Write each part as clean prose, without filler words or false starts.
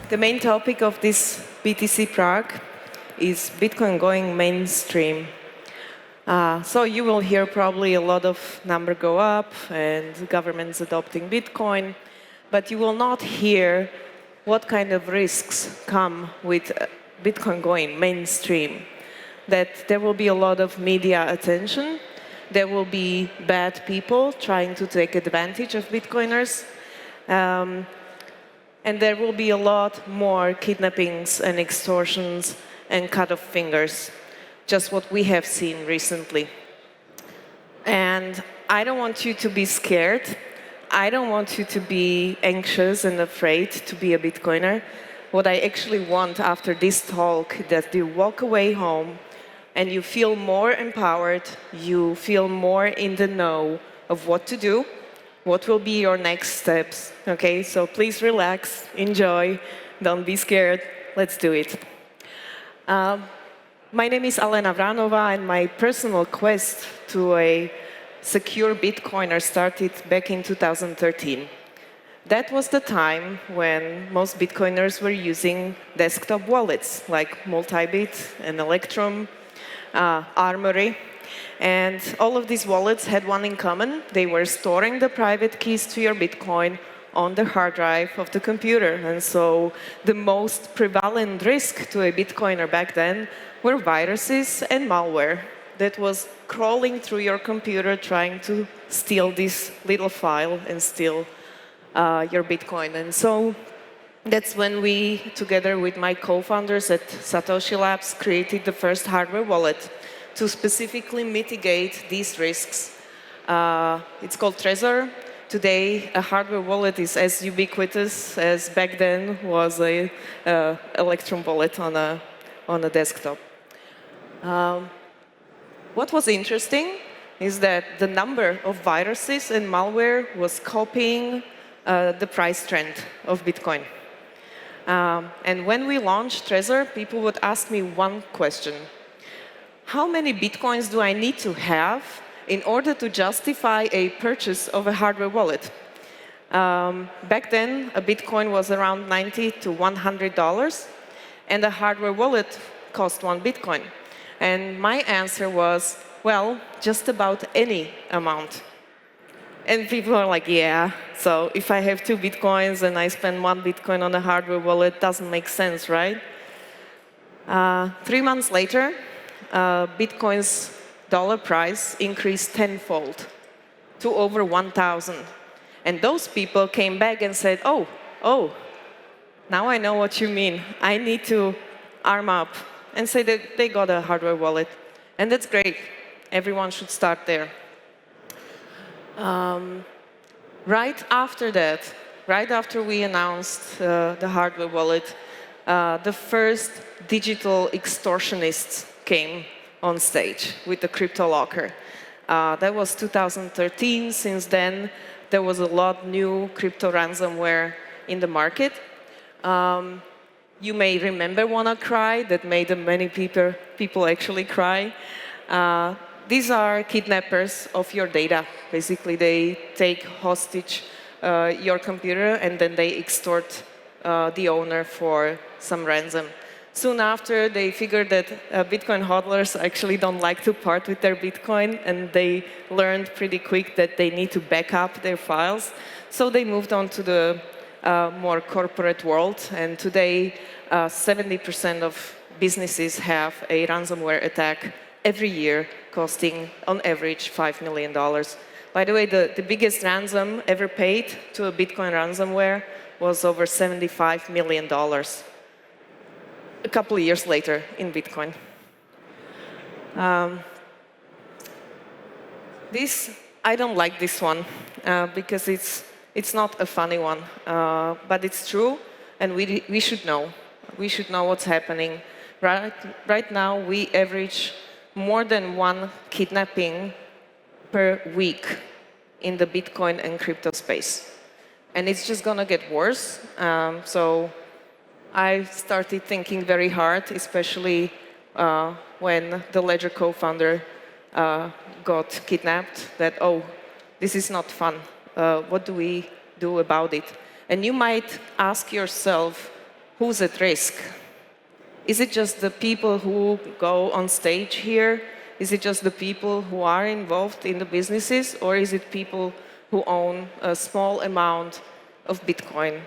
The main topic of this BTC Prague is Bitcoin going mainstream. So you will hear probably a lot of numbers go up and governments adopting Bitcoin, but you will not hear what kind of risks come with Bitcoin going mainstream. That there will be a lot of media attention, there will be bad people trying to take advantage of Bitcoiners, and there will be a lot more kidnappings and extortions and cut of fingers, just what we have seen recently. And I don't want you to be scared. I don't want you to be anxious and afraid to be a Bitcoiner. What I actually want after this talk is that you walk away home and you feel more empowered, you feel more in the know of what to do, what will be your next steps, okay? So please relax, enjoy, don't be scared, let's do it. My name is Alena Vránová, and my personal quest to a secure Bitcoiner started back in 2013. That was the time when most Bitcoiners were using desktop wallets like Multibit and Electrum, Armory. And all of these wallets had one in common. They were storing the private keys to your Bitcoin on the hard drive of the computer. And so the most prevalent risk to a Bitcoiner back then were viruses and malware that was crawling through your computer trying to steal this little file and steal your Bitcoin. And so that's when we, together with my co-founders at Satoshi Labs, created the first hardware wallet to specifically mitigate these risks. It's called Trezor. Today, a hardware wallet is as ubiquitous as back then was a Electrum wallet on a desktop. What was interesting is that the number of viruses and malware was copying the price trend of Bitcoin. And when we launched Trezor, people would ask me one question. How many Bitcoins do I need to have in order to justify a purchase of a hardware wallet? Back then, a Bitcoin was around $90 to $100, and a hardware wallet cost one Bitcoin. And my answer was, well, just about any amount. And people are like, yeah, so if I have 2 Bitcoins and I spend 1 Bitcoin on a hardware wallet, doesn't make sense, right? 3 months later, Bitcoin's dollar price increased tenfold to over 1,000. And those people came back and said, oh, now I know what you mean. I need to arm up, and say that they got a hardware wallet. And that's great. Everyone should start there. Right after that, right after we announced the hardware wallet, the first digital extortionists came on stage with the crypto locker. That was 2013. Since then, there was a lot new crypto ransomware in the market. You may remember WannaCry, that made many people actually cry. These are kidnappers of your data. Basically, they take hostage your computer and then they extort the owner for some ransom. Soon after, they figured that Bitcoin hodlers actually don't like to part with their Bitcoin, and they learned pretty quick that they need to back up their files. So they moved on to the more corporate world, and today 70% of businesses have a ransomware attack every year, costing on average $5 million. By the way, the biggest ransom ever paid to a Bitcoin ransomware was over $75 million. A couple of years later in Bitcoin. I don't like this one because it's not a funny one, but it's true, and we should know. We should know what's happening. Right now, we average more than 1 kidnapping per week in the Bitcoin and crypto space. And it's just going to get worse. So I started thinking very hard, especially when the Ledger co-founder got kidnapped, that, oh, this is not fun. What do we do about it? And you might ask yourself, who's at risk? Is it just the people who go on stage here? Is it just the people who are involved in the businesses? Or is it people who own a small amount of Bitcoin?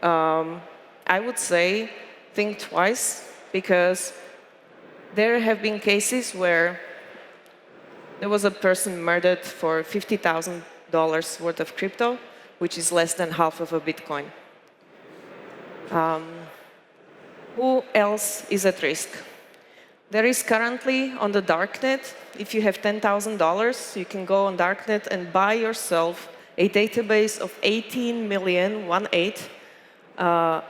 I would say think twice, because there have been cases where there was a person murdered for $50,000 worth of crypto, which is less than half of a Bitcoin. Who else is at risk? There is currently on the darknet, if you have $10,000, you can go on darknet and buy yourself a database of 18 million, 1/8,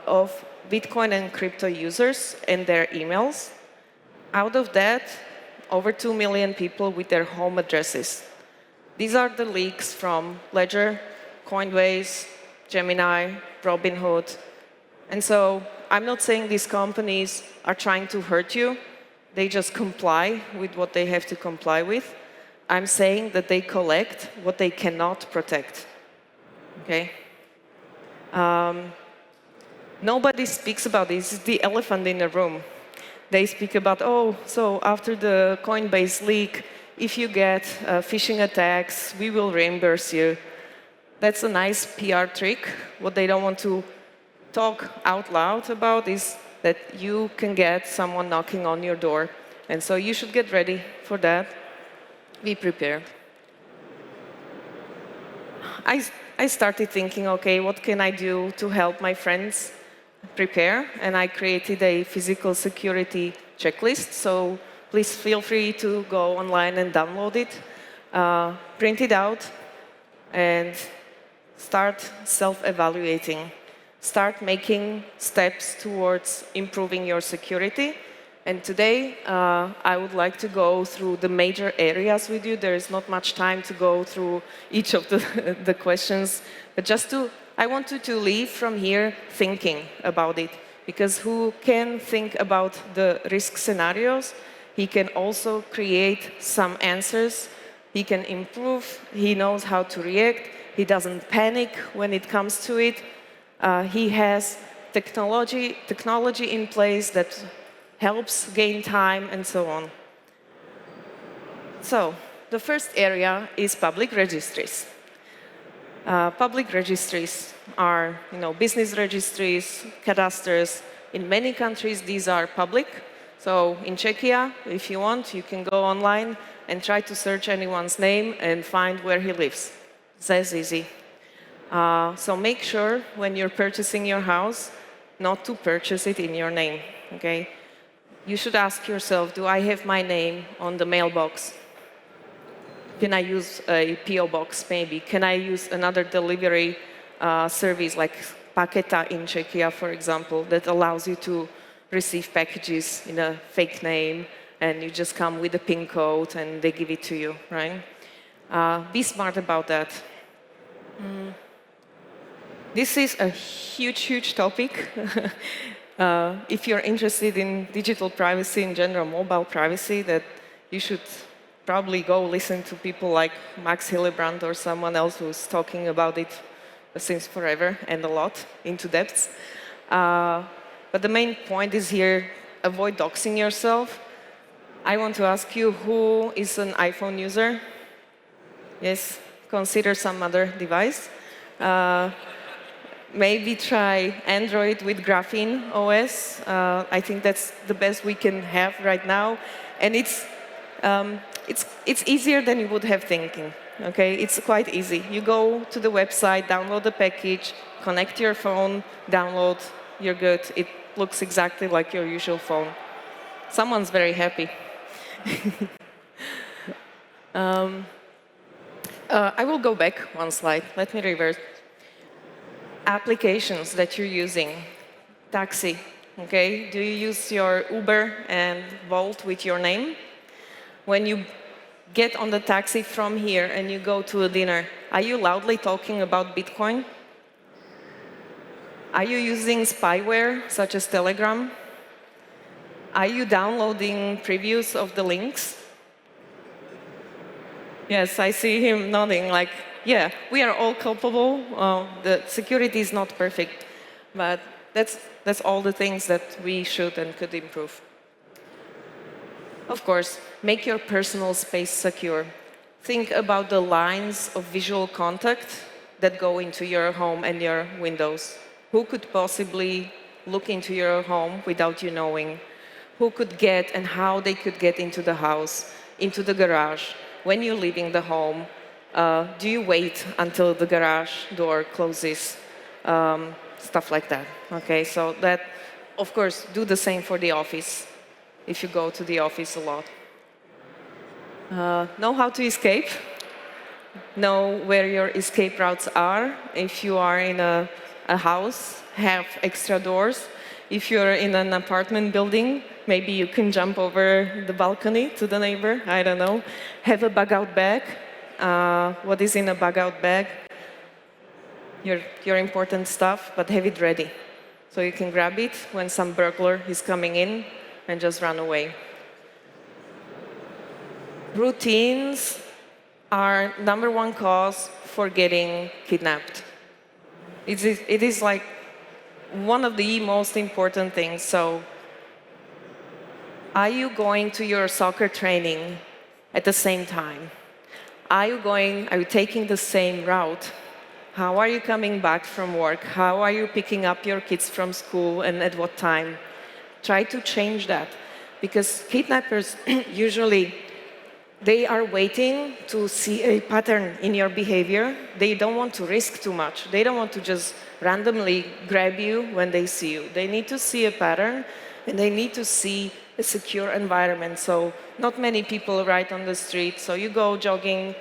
of Bitcoin and crypto users and their emails. Out of that, over 2 million people with their home addresses. These are the leaks from Ledger, Coinbase, Gemini, Robinhood. And so I'm not saying these companies are trying to hurt you. They just comply with what they have to comply with. I'm saying that they collect what they cannot protect. Okay? Nobody speaks about this. It's the elephant in the room. They speak about, oh, so after the Coinbase leak, if you get phishing attacks, we will reimburse you. That's a nice PR trick. What they don't want to talk out loud about is that you can get someone knocking on your door. And so you should get ready for that. Be prepared. I started thinking, okay, what can I do to help my friends prepare? And I created a physical security checklist. So please feel free to go online and download it, print it out, and start self-evaluating. Start making steps towards improving your security. And today, I would like to go through the major areas with you. There is not much time to go through each of the questions, but I want you to leave from here thinking about it. Because who can think about the risk scenarios, he can also create some answers. He can improve. He knows how to react. He doesn't panic when it comes to it. He has technology in place that helps gain time, and so on. So the first area is public registries. Public registries are, business registries, cadasters. In many countries, these are public. So in Czechia, if you want, you can go online and try to search anyone's name and find where he lives. It's as easy. So make sure when you're purchasing your house, not to purchase it in your name, okay? You should ask yourself, do I have my name on the mailbox? Can I use a PO box, maybe? Can I use another delivery service like Paketa in Czechia, for example, that allows you to receive packages in a fake name, and you just come with a PIN code and they give it to you, right? Be smart about that. This is a huge, huge topic. If you're interested in digital privacy in general, mobile privacy, that you should probably go listen to people like Max Hillebrand or someone else who's talking about it since forever and a lot, into depths. But the main point is here, avoid doxing yourself. I want to ask you, who is an iPhone user? Yes, consider some other device. Maybe try Android with Graphene OS. I think that's the best we can have right now. And it's easier than you would have thinking, okay? It's quite easy. You go to the website, download the package, connect your phone, download, you're good. It looks exactly like your usual phone. Someone's very happy. I will go back one slide. Let me reverse. Applications that you're using. Taxi, okay? Do you use your Uber and Bolt with your name? When you get on the taxi from here and you go to a dinner, are you loudly talking about Bitcoin? Are you using spyware, such as Telegram? Are you downloading previews of the links? Yes, I see him nodding like, yeah, we are all culpable. The security is not perfect. But That's all the things that we should and could improve. Of course, make your personal space secure. Think about the lines of visual contact that go into your home and your windows. Who could possibly look into your home without you knowing? Who could get and how they could get into the house, into the garage, when you're leaving the home? Do you wait until the garage door closes? Stuff like that. Okay, so that, of course, do the same for the office, if you go to the office a lot. Know how to escape. Know where your escape routes are. If you are in a house, have extra doors. If you're in an apartment building, maybe you can jump over the balcony to the neighbor, I don't know. Have a bug-out bag. What is in a bug-out bag? Your important stuff, but have it ready. So you can grab it when some burglar is coming in and just run away. Routines are #1 cause for getting kidnapped. It is like one of the most important things. So, are you going to your soccer training at the same time? Are you taking the same route? How are you coming back from work? How are you picking up your kids from school and at what time? Try to change that, because kidnappers usually they are waiting to see a pattern in your behavior. They don't want to risk too much. They don't want to just randomly grab you when they see you. They need to see a pattern, and they need to see a secure environment. So not many people right on the street. So you go jogging,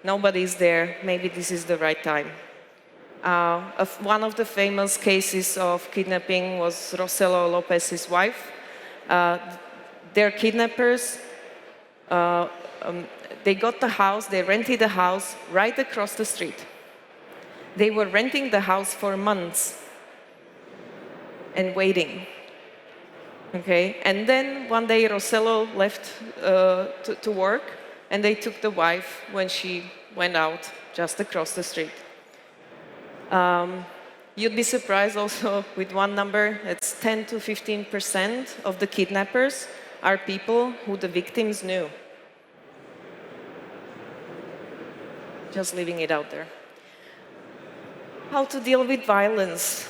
nobody's there. Maybe this is the right time. One of the famous cases of kidnapping was Rosello Lopez's wife. Their kidnappers, they got the house, they rented the house right across the street. They were renting the house for months and waiting. Okay, and then one day Rosello left to work, and they took the wife when she went out just across the street. You'd be surprised also with one number. It's 10 to 15% of the kidnappers are people who the victims knew. Just leaving it out there. How to deal with violence.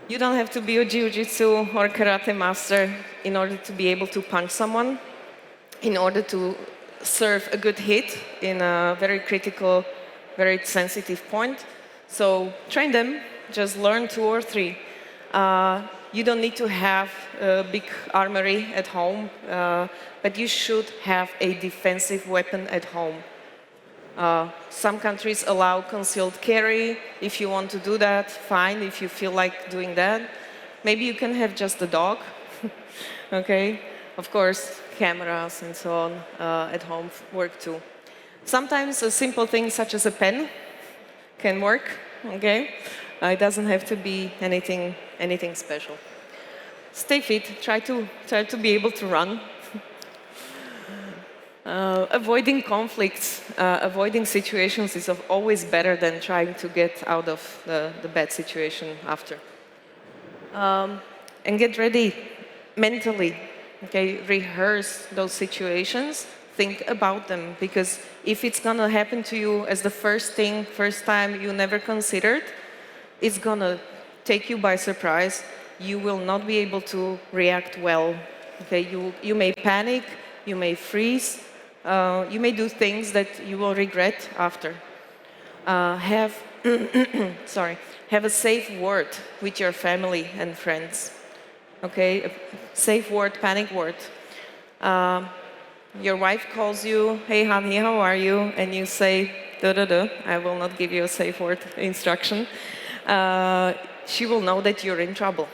You don't have to be a jiu-jitsu or karate master in order to be able to punch someone, in order to serve a good hit in a very critical, very sensitive point. So train them, just learn 2 or 3. You don't need to have a big armory at home, but you should have a defensive weapon at home. Some countries allow concealed carry. If you want to do that, fine. If you feel like doing that, maybe you can have just a dog. Okay? Of course, cameras and so on at home work too. Sometimes a simple thing such as a pen can work. Okay? It doesn't have to be anything special. Stay fit. Try to be able to run. Avoiding conflicts, avoiding situations is always better than trying to get out of the bad situation after. And get ready mentally. Okay, rehearse those situations. Think about them, because if it's gonna happen to you as the first time you never considered, it's gonna take you by surprise. You will not be able to react well. Okay, you may panic, you may freeze. You may do things that you will regret after. Have a safe word with your family and friends. Okay, a safe word, panic word. Your wife calls you, "Hey honey, how are you?" And you say, "Da-da-da." I will not give you a safe word instruction. She will know that you're in trouble.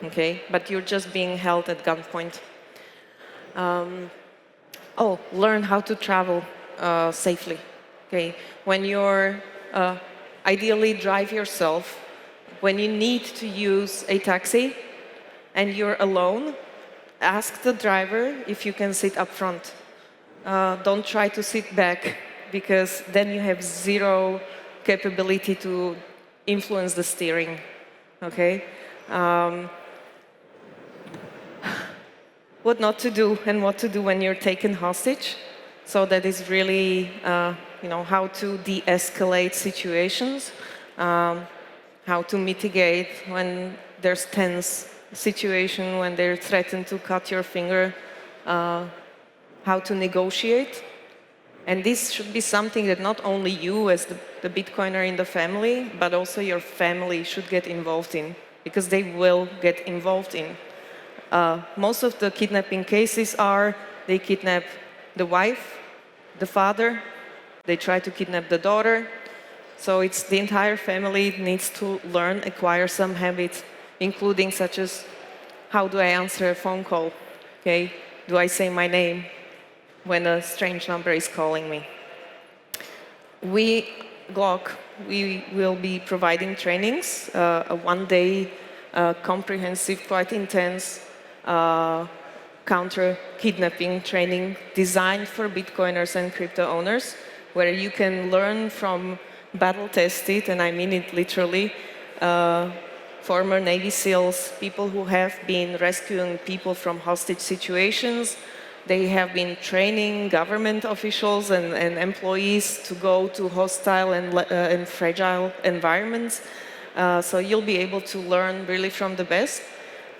Okay, but you're just being held at gunpoint. Learn how to travel safely. Okay, when you're ideally drive yourself. When you need to use a taxi and you're alone, ask the driver if you can sit up front. Don't try to sit back, because then you have zero capability to influence the steering, okay? What not to do and what to do when you're taken hostage. So that is really, how to de-escalate situations, how to mitigate when there's tense situation, when they're threatened to cut your finger, how to negotiate. And this should be something that not only you as the Bitcoiner in the family, but also your family should get involved in, because they will get involved in. Most of the kidnapping cases are, they kidnap the wife, the father, they try to kidnap the daughter. So it's the entire family needs to learn, acquire some habits, including such as, how do I answer a phone call? Okay, do I say my name when a strange number is calling me? We, Glock, we will be providing trainings, a one-day comprehensive, quite intense counter-kidnapping training designed for Bitcoiners and crypto owners, where you can learn from battle-tested, and I mean it literally, former Navy SEALs, people who have been rescuing people from hostage situations. They have been training government officials and employees to go to hostile and fragile environments. So you'll be able to learn really from the best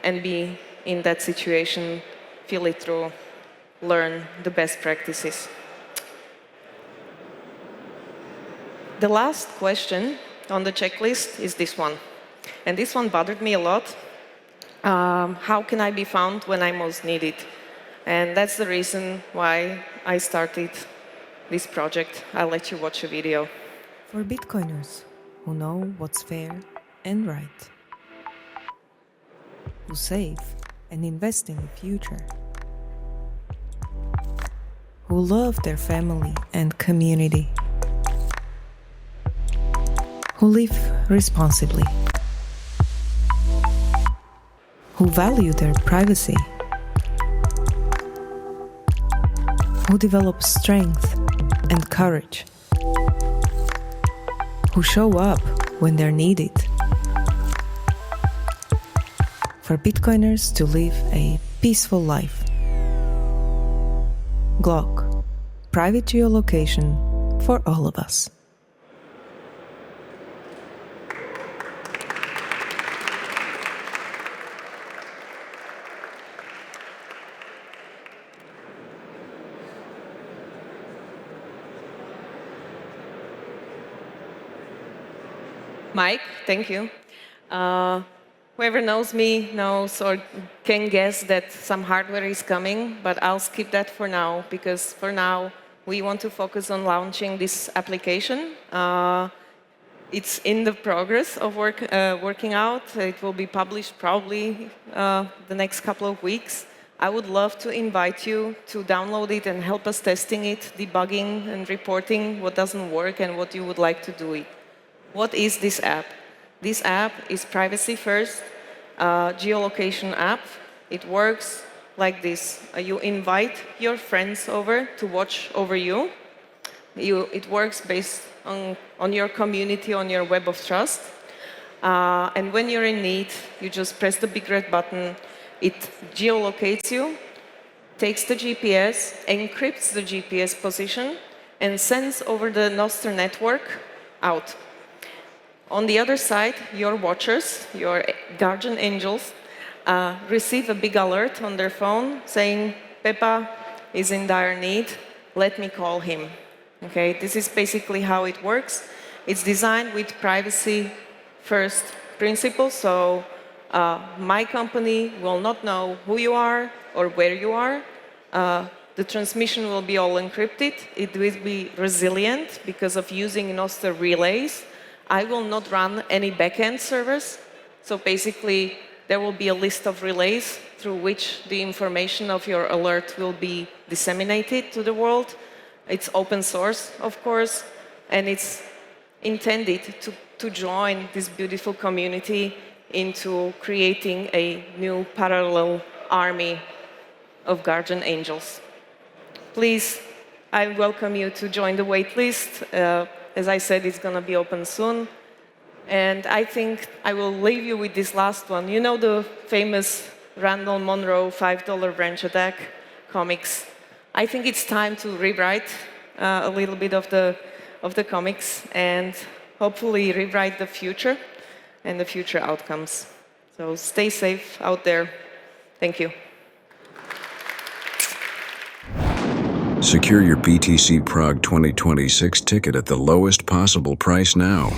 and be in that situation, feel it through, learn the best practices. The last question on the checklist is this one. And this one bothered me a lot. How can I be found when I most need it? And that's the reason why I started this project. I'll let you watch a video. For Bitcoiners who know what's fair and right, who save and invest in the future, who love their family and community, who live responsibly, who value their privacy, who develop strength and courage, who show up when they're needed. For Bitcoiners to live a peaceful life. Glock, private geolocation for all of us. Mike, thank you. Whoever knows me knows or can guess that some hardware is coming, but I'll skip that for now, because for now we want to focus on launching this application. It's in the progress of working out. It will be published probably the next couple of weeks. I would love to invite you to download it and help us testing it, debugging and reporting what doesn't work and what you would like to do it. What is this app? This app is privacy first geolocation app. It works like this. You invite your friends over to watch over you. It works based on your community, on your web of trust. And when you're in need, you just press the big red button. It geolocates you, takes the GPS, encrypts the GPS position, and sends over the Nostr network out. On the other side, your watchers, your guardian angels, receive a big alert on their phone saying, Pepa is in dire need, let me call him. Okay, this is basically how it works. It's designed with privacy first principles, so my company will not know who you are or where you are. The transmission will be all encrypted. It will be resilient because of using Nostr relays. I will not run any backend servers. So basically, there will be a list of relays through which the information of your alert will be disseminated to the world. It's open source, of course, and it's intended to join this beautiful community into creating a new parallel army of guardian angels. Please, I welcome you to join the waitlist. As I said, it's going to be open soon. And I think I will leave you with this last one. You know the famous Randall Monroe $5 branch attack comics? I think it's time to rewrite a little bit of the comics and hopefully rewrite the future and the future outcomes. So stay safe out there. Thank you. Secure your BTC Prague 2026 ticket at the lowest possible price now.